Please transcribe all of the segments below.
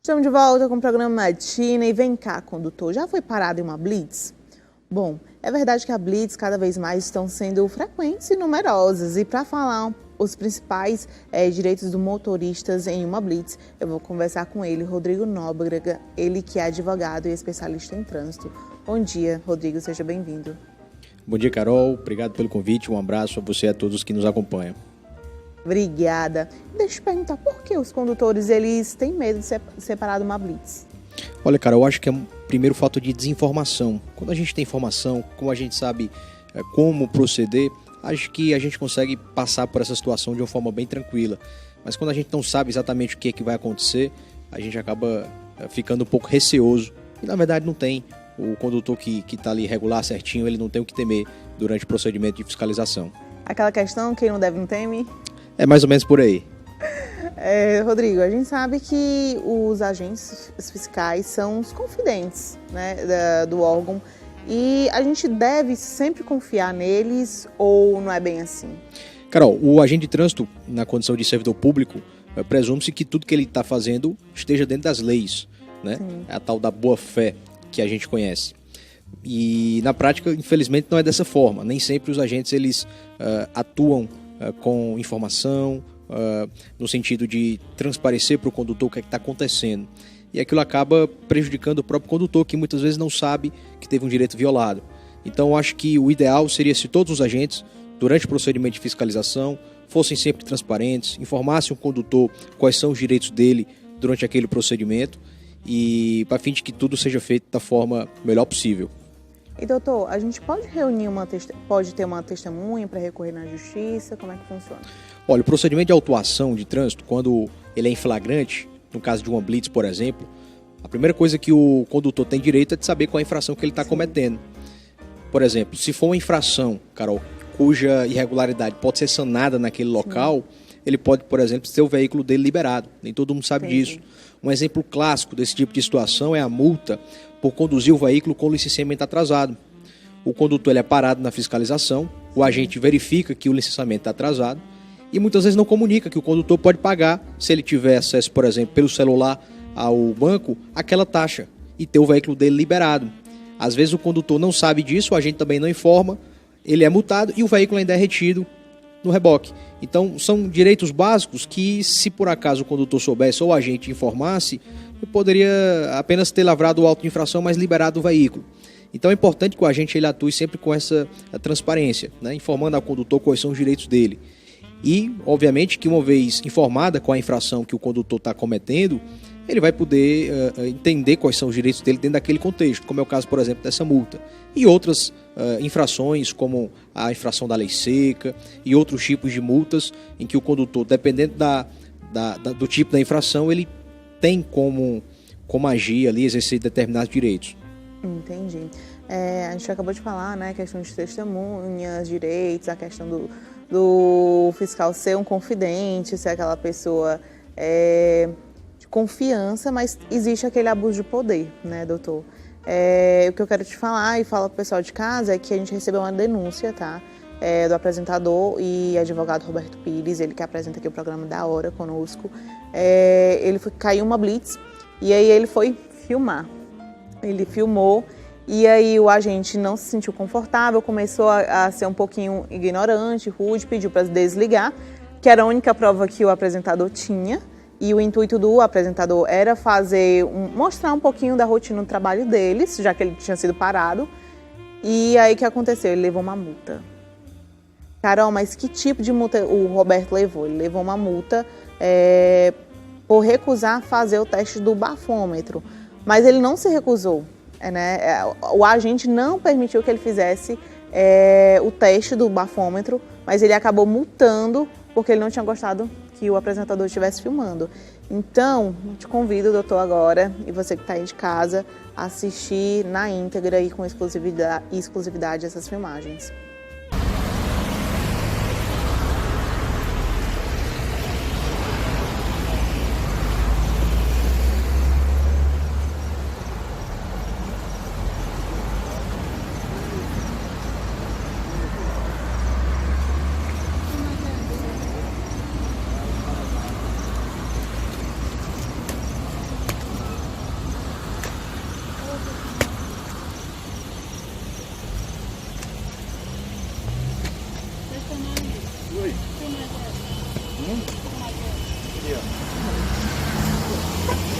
Estamos de volta com o programa Matina e vem cá, condutor, já foi parado em uma blitz? Bom, é verdade que a blitz cada vez mais estão sendo frequentes e numerosas e para falar os principais direitos dos motoristas em uma blitz, eu vou conversar com ele, Rodrigo Nóbrega, ele que é advogado e especialista em trânsito. Bom dia, Rodrigo, seja bem-vindo. Bom dia, Carol, obrigado pelo convite, um abraço a você e a todos que nos acompanham. Obrigada. Deixa eu te perguntar, por que os condutores eles têm medo de ser separado uma blitz? Olha, cara, eu acho que é um primeiro fato de desinformação. Quando a gente tem informação, como a gente sabe como proceder, acho que a gente consegue passar por essa situação de uma forma bem tranquila. Mas quando a gente não sabe exatamente o que é que vai acontecer, a gente acaba ficando um pouco receoso. E na verdade não tem. O condutor que está ali regular certinho, ele não tem o que temer durante o procedimento de fiscalização. Aquela questão, quem não deve não teme? É mais ou menos por aí. Rodrigo, a gente sabe que os agentes fiscais são os confidentes, né, do órgão e a gente deve sempre confiar neles ou não é bem assim? Carol, o agente de trânsito, na condição de servidor público, presume-se que tudo que ele está fazendo esteja dentro das leis, né? É a tal da boa-fé que a gente conhece. E na prática, infelizmente, não é dessa forma. Nem sempre os agentes eles atuam com informação, no sentido de transparecer para o condutor o que é que está acontecendo. E aquilo acaba prejudicando o próprio condutor, que muitas vezes não sabe que teve um direito violado. Então, eu acho que o ideal seria se todos os agentes, durante o procedimento de fiscalização, fossem sempre transparentes, informassem o condutor quais são os direitos dele durante aquele procedimento e para fim de que tudo seja feito da forma melhor possível. E doutor, a gente pode pode ter uma testemunha para recorrer na justiça? Como é que funciona? Olha, o procedimento de autuação de trânsito, quando ele é em flagrante, no caso de uma blitz, por exemplo, a primeira coisa que o condutor tem direito é de saber qual é a infração que ele está cometendo. Por exemplo, se for uma infração, Carol, cuja irregularidade pode ser sanada naquele local, ele pode, por exemplo, ter o veículo dele liberado. Nem todo mundo sabe disso. Um exemplo clássico desse tipo de situação é a multa por conduzir o veículo com licenciamento atrasado. O condutor ele é parado na fiscalização, o agente verifica que o licenciamento está atrasado e muitas vezes não comunica que o condutor pode pagar, se ele tiver acesso, por exemplo, pelo celular ao banco, aquela taxa e ter o veículo dele liberado. Às vezes o condutor não sabe disso, o agente também não informa, ele é multado e o veículo ainda é retido no reboque. Então, são direitos básicos que, se por acaso o condutor soubesse ou o agente informasse, ele poderia apenas ter lavrado o auto de infração, mas liberado o veículo. Então, é importante que o agente ele atue sempre com essa transparência, né, informando ao condutor quais são os direitos dele. E, obviamente, que uma vez informada com a infração que o condutor está cometendo, ele vai poder entender quais são os direitos dele dentro daquele contexto, como é o caso, por exemplo, dessa multa. E outras infrações, como a infração da lei seca e outros tipos de multas, em que o condutor, dependendo do tipo da infração, ele tem como agir ali, exercer determinados direitos. Entendi. A gente acabou de falar, né, a questão de testemunhas, direitos, a questão do fiscal ser um confidente, ser aquela pessoa de confiança, mas existe aquele abuso de poder, né, doutor? O que eu quero te falar e falar para o pessoal de casa é que a gente recebeu uma denúncia, tá? Do apresentador e advogado Roberto Pires, ele que apresenta aqui o programa Da Hora conosco. Caiu uma blitz e aí ele foi filmar. Ele filmou e aí o agente não se sentiu confortável, começou a ser um pouquinho ignorante, rude, pediu para desligar, que era a única prova que o apresentador tinha. E o intuito do apresentador era mostrar um pouquinho da rotina do trabalho deles, já que ele tinha sido parado. E aí o que aconteceu? Ele levou uma multa. Carol, mas que tipo de multa o Roberto levou? Ele levou uma multa por recusar fazer o teste do bafômetro. Mas ele não se recusou, né? O agente não permitiu que ele fizesse o teste do bafômetro, mas ele acabou multando porque ele não tinha gostado que o apresentador estivesse filmando. Então, te convido, doutor, agora, e você que está aí de casa, a assistir na íntegra e com exclusividade essas filmagens.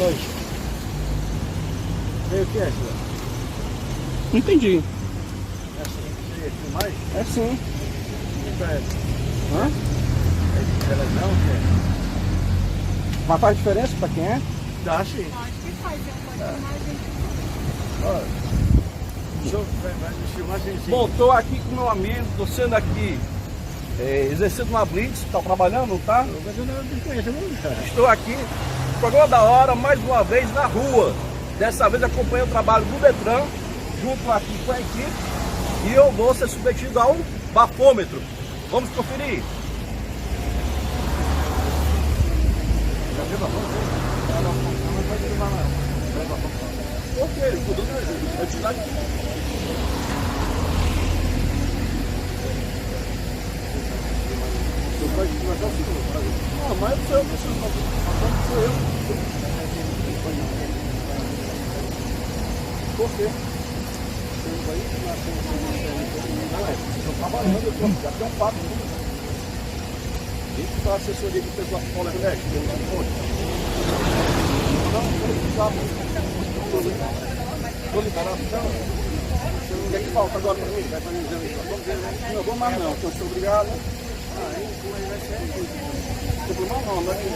dois. Veio o que é, senhor? Não entendi. É assim, você filmagem? É sim. Que é essa? Hã? É de televisão, o que é? Mas faz diferença pra quem é? Dá sim. Olha, o senhor vai me filmar sem sim. Bom, estou aqui com meu amigo, estou sendo aqui exercendo uma blitz, está trabalhando, não tá? Mas eu não conheço, não. Estou aqui, programa da hora, mais uma vez na rua. Dessa vez acompanhei o trabalho do Detran, junto aqui com a equipe, e eu vou ser submetido ao bafômetro. Vamos conferir. Ok, tudo bem. Eu te dou aqui. Você pode começar o segundo. Não, mas eu não preciso fazer. Sou eu. Por quê? Não, estou trabalhando, eu já tenho um papo. Isso para a assessoria de pessoas polêmicas, que eu não vou. Não, estou liberado, então. O que é que falta agora para mim? Vai fazer um exame de não vou mais não, então estou obrigado. Não tem problema não, não é porque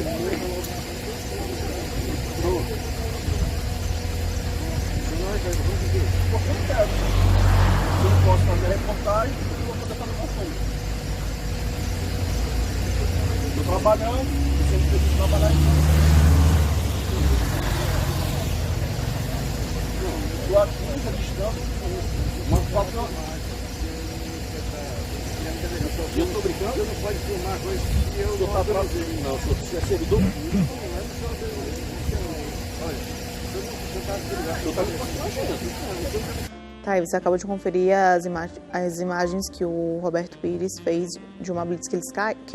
eu quero. Se eu não posso fazer reportagem, eu vou poder fazer consumo. Estou trabalhando, eu sempre preciso trabalhar aqui. Estou aqui, entrevistando, mas falta. Eu estou brincando? Você não pode filmar coisa que eu Não está trazendo, não, se é servidor. Tá, e você acabou de conferir as imagens que o Roberto Pires fez de uma blitz que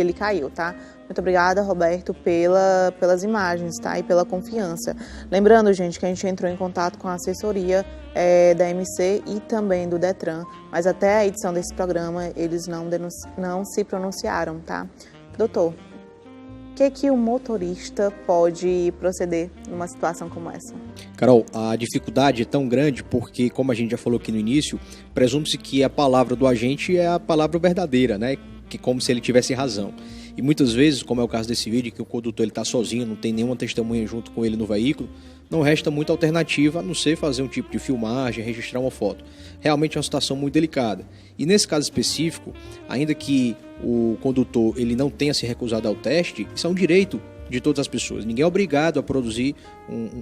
ele caiu, tá? Muito obrigada, Roberto, pelas imagens, tá? E pela confiança. Lembrando, gente, que a gente entrou em contato com a assessoria da MC e também do Detran, mas até a edição desse programa eles não se pronunciaram, tá? Doutor, o que o motorista pode proceder numa situação como essa? Carol, a dificuldade é tão grande porque, como a gente já falou aqui no início, presume-se que a palavra do agente é a palavra verdadeira, né? Que como se ele tivesse razão. E muitas vezes, como é o caso desse vídeo, que o condutor está sozinho, não tem nenhuma testemunha junto com ele no veículo, não resta muita alternativa a não ser fazer um tipo de filmagem, registrar uma foto. Realmente é uma situação muito delicada. E nesse caso específico, ainda que o condutor ele não tenha se recusado ao teste, isso é um direito de todas as pessoas. Ninguém é obrigado a produzir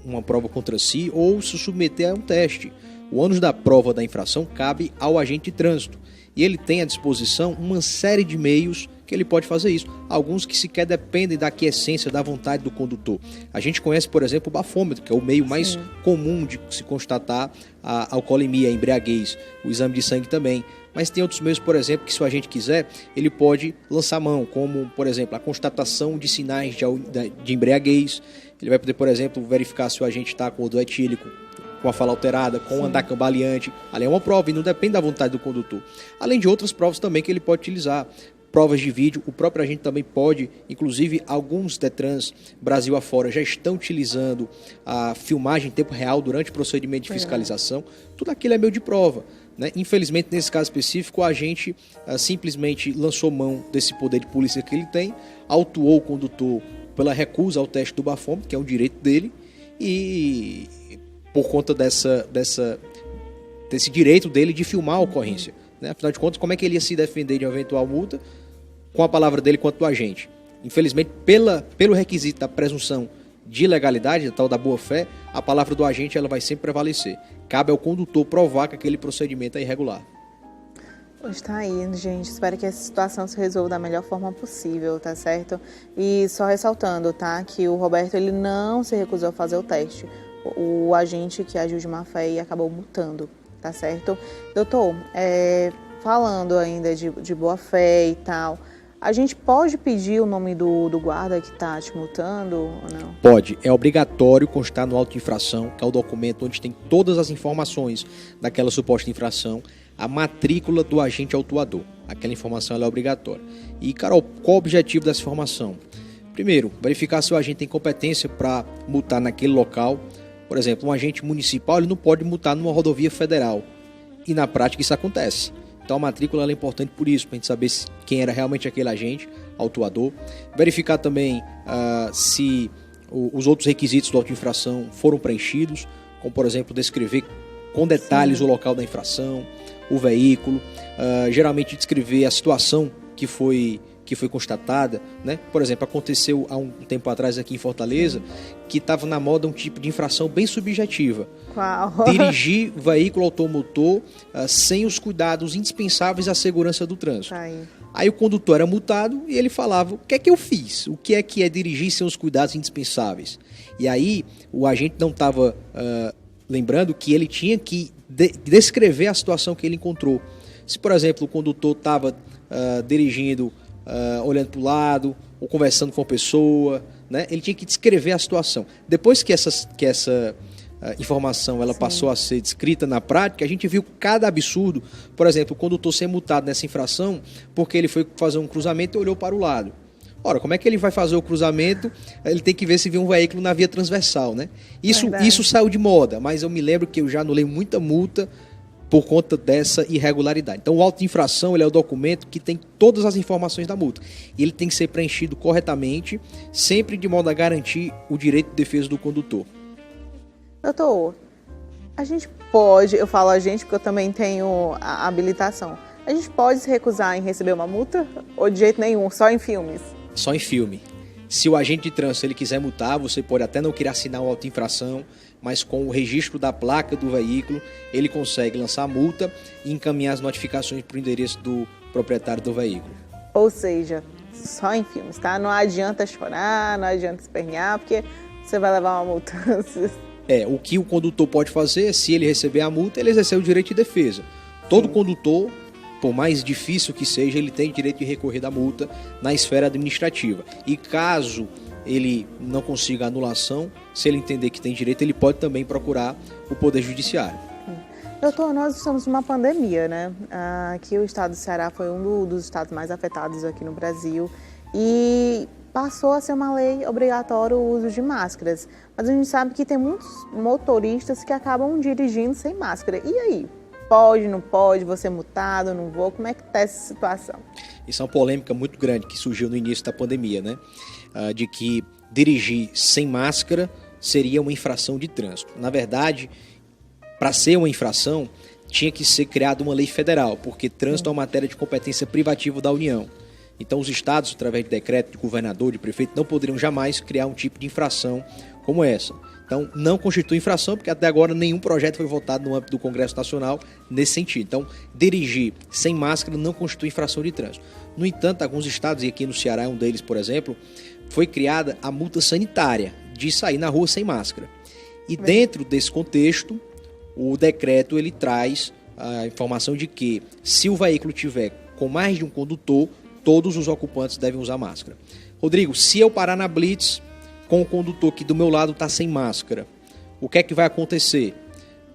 uma prova contra si ou se submeter a um teste. O ônus da prova da infração cabe ao agente de trânsito. E ele tem à disposição uma série de meios que ele pode fazer isso. Alguns que sequer dependem da aquiescência, da vontade do condutor. A gente conhece, por exemplo, o bafômetro, que é o meio mais comum de se constatar a alcoolemia, a embriaguez, o exame de sangue também. Mas tem outros meios, por exemplo, que se o agente quiser, ele pode lançar mão, como, por exemplo, a constatação de sinais de embriaguez. Ele vai poder, por exemplo, verificar se o agente está com odor etílico, com a fala alterada, com o andar cambaleante. Ali é uma prova e não depende da vontade do condutor. Além de outras provas também que ele pode utilizar. Provas de vídeo, o próprio agente também pode, inclusive alguns Detrans Brasil afora já estão utilizando a filmagem em tempo real durante o procedimento de fiscalização. Tudo aquilo é meio de prova, né? Infelizmente, nesse caso específico, o agente simplesmente lançou mão desse poder de polícia que ele tem, autuou o condutor pela recusa ao teste do bafômetro, que é um direito dele, e por conta desse direito dele de filmar a ocorrência. Né? Afinal de contas, como é que ele ia se defender de uma eventual multa com a palavra dele quanto do agente? Infelizmente, pelo requisito da presunção de legalidade, a tal da boa-fé, a palavra do agente ela vai sempre prevalecer. Cabe ao condutor provar que aquele procedimento é irregular. Pois tá aí, gente. Espero que essa situação se resolva da melhor forma possível, tá certo? E só ressaltando, tá? Que o Roberto, ele não se recusou a fazer o teste. O agente que agiu de má fé e acabou multando, tá certo? Doutor, falando ainda de boa fé e tal, a gente pode pedir o nome do guarda que tá te multando ou não? Pode. É obrigatório constar no auto de infração, que é o documento onde tem todas as informações daquela suposta infração, a matrícula do agente autuador. Aquela informação ela é obrigatória. E, Carol, qual o objetivo dessa informação? Primeiro, verificar se o agente tem competência para multar naquele local. Por exemplo, um agente municipal ele não pode multar numa rodovia federal. E na prática isso acontece. Então a matrícula é importante por isso, para a gente saber quem era realmente aquele agente, autuador. Verificar também se os outros requisitos do auto de infração foram preenchidos, como por exemplo descrever com detalhes o local da infração, o veículo, geralmente descrever a situação que foi constatada, né? Por exemplo, aconteceu há um tempo atrás aqui em Fortaleza que estava na moda um tipo de infração bem subjetiva. Qual? Dirigir veículo automotor sem os cuidados indispensáveis à segurança do trânsito. Aí o condutor era multado e ele falava, o que é que eu fiz? O que é dirigir sem os cuidados indispensáveis? E aí o agente não estava lembrando que ele tinha que descrever a situação que ele encontrou. Se, por exemplo, o condutor estava dirigindo olhando para o lado ou conversando com a pessoa, né? Ele tinha que descrever a situação. Depois que essa informação ela passou a ser descrita na prática, a gente viu cada absurdo. Por exemplo, o condutor ser multado nessa infração porque ele foi fazer um cruzamento e olhou para o lado. Ora, como é que ele vai fazer o cruzamento? Ele tem que ver se viu um veículo na via transversal, né? Isso saiu de moda, mas eu me lembro que eu já anulei muita multa por conta dessa irregularidade. Então, o auto de infração ele é o documento que tem todas as informações da multa. E ele tem que ser preenchido corretamente, sempre de modo a garantir o direito de defesa do condutor. Doutor, a gente pode, eu falo a gente porque eu também tenho a habilitação, a gente pode se recusar em receber uma multa? Ou de jeito nenhum, só em filmes? Só em filme. Se o agente de trânsito ele quiser multar, você pode até não querer assinar o auto de infração, mas com o registro da placa do veículo, ele consegue lançar a multa e encaminhar as notificações para o endereço do proprietário do veículo. Ou seja, só em filmes, tá? Não adianta chorar, não adianta espernear, porque você vai levar uma multa. O que o condutor pode fazer, se ele receber a multa, ele exercer o direito de defesa. Todo condutor, por mais difícil que seja, ele tem direito de recorrer da multa na esfera administrativa. E caso ele não consiga anulação, se ele entender que tem direito, ele pode também procurar o Poder Judiciário. Doutor, nós estamos numa pandemia, né? Aqui o estado do Ceará foi um dos estados mais afetados aqui no Brasil e passou a ser uma lei obrigatória o uso de máscaras. Mas a gente sabe que tem muitos motoristas que acabam dirigindo sem máscara. E aí? Pode, não pode? Vou ser multado, não vou? Como é que está essa situação? Isso é uma polêmica muito grande que surgiu no início da pandemia, né? De que dirigir sem máscara seria uma infração de trânsito. Na verdade, para ser uma infração, tinha que ser criada uma lei federal, porque trânsito é uma matéria de competência privativa da União. Então, os estados, através de decreto de governador, de prefeito, não poderiam jamais criar um tipo de infração como essa. Então, não constitui infração, porque até agora nenhum projeto foi votado no âmbito do Congresso Nacional nesse sentido. Então, dirigir sem máscara não constitui infração de trânsito. No entanto, alguns estados, e aqui no Ceará é um deles, por exemplo, foi criada a multa sanitária de sair na rua sem máscara. E dentro desse contexto, o decreto ele traz a informação de que, se o veículo tiver com mais de um condutor, todos os ocupantes devem usar máscara. Rodrigo, se eu parar na blitz com o condutor que do meu lado está sem máscara, o que é que vai acontecer?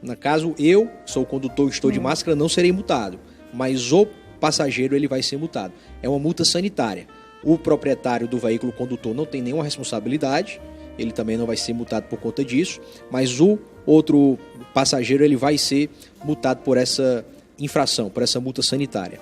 No caso, eu sou o condutor e estou de máscara, não serei multado, mas o passageiro ele vai ser multado. É uma multa sanitária. O proprietário do veículo, o condutor, não tem nenhuma responsabilidade, ele também não vai ser multado por conta disso, mas o outro passageiro ele vai ser multado por essa infração, por essa multa sanitária.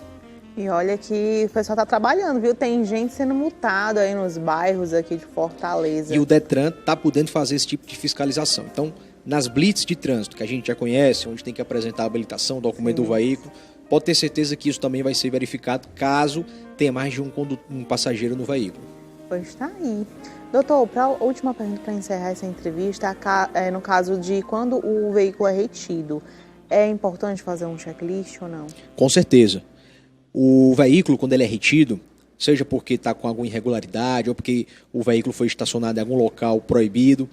E olha que o pessoal está trabalhando, viu? Tem gente sendo multada aí nos bairros aqui de Fortaleza. E o Detran está podendo fazer esse tipo de fiscalização. Então, nas blitz de trânsito, que a gente já conhece, onde tem que apresentar a habilitação, o documento do veículo, pode ter certeza que isso também vai ser verificado caso tenha mais de um passageiro no veículo. Pois está aí. Doutor, para a última pergunta para encerrar essa entrevista, no caso de quando o veículo é retido, é importante fazer um checklist ou não? Com certeza. O veículo, quando ele é retido, seja porque está com alguma irregularidade ou porque o veículo foi estacionado em algum local proibido,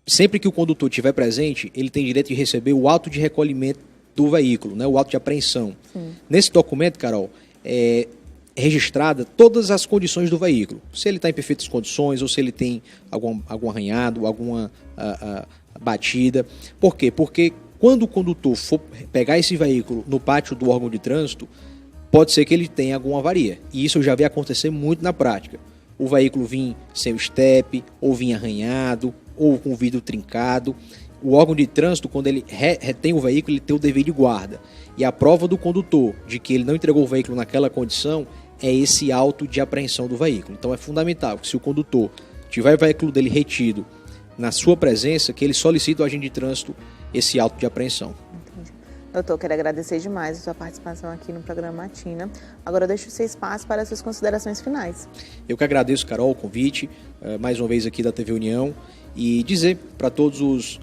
sempre que o condutor estiver presente, ele tem direito de receber o auto de recolhimento do veículo, né, o auto de apreensão. Sim. Nesse documento, Carol, é registrada todas as condições do veículo. Se ele está em perfeitas condições ou se ele tem algum arranhado, alguma batida. Por quê? Porque quando o condutor for pegar esse veículo no pátio do órgão de trânsito, pode ser que ele tenha alguma avaria. E isso eu já vi acontecer muito na prática. o veículo vir sem o estepe, ou vir arranhado, ou com o vidro trincado. O órgão de trânsito, quando ele retém o veículo, ele tem o dever de guarda. E a prova do condutor de que ele não entregou o veículo naquela condição é esse auto de apreensão do veículo. Então é fundamental que, se o condutor tiver o veículo dele retido na sua presença, que ele solicite ao agente de trânsito esse auto de apreensão. Entendi. Doutor, quero agradecer demais a sua participação aqui no programa Matina. Agora eu deixo o seu espaço para as suas considerações finais. Eu que agradeço, Carol, o convite, mais uma vez aqui da TV União, e dizer para todos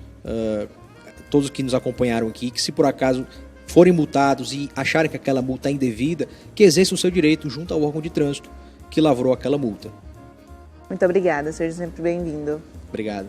que nos acompanharam aqui, que se por acaso forem multados e acharem que aquela multa é indevida, que exerçam o seu direito junto ao órgão de trânsito que lavrou aquela multa. Muito obrigada, seja sempre bem-vindo. Obrigado.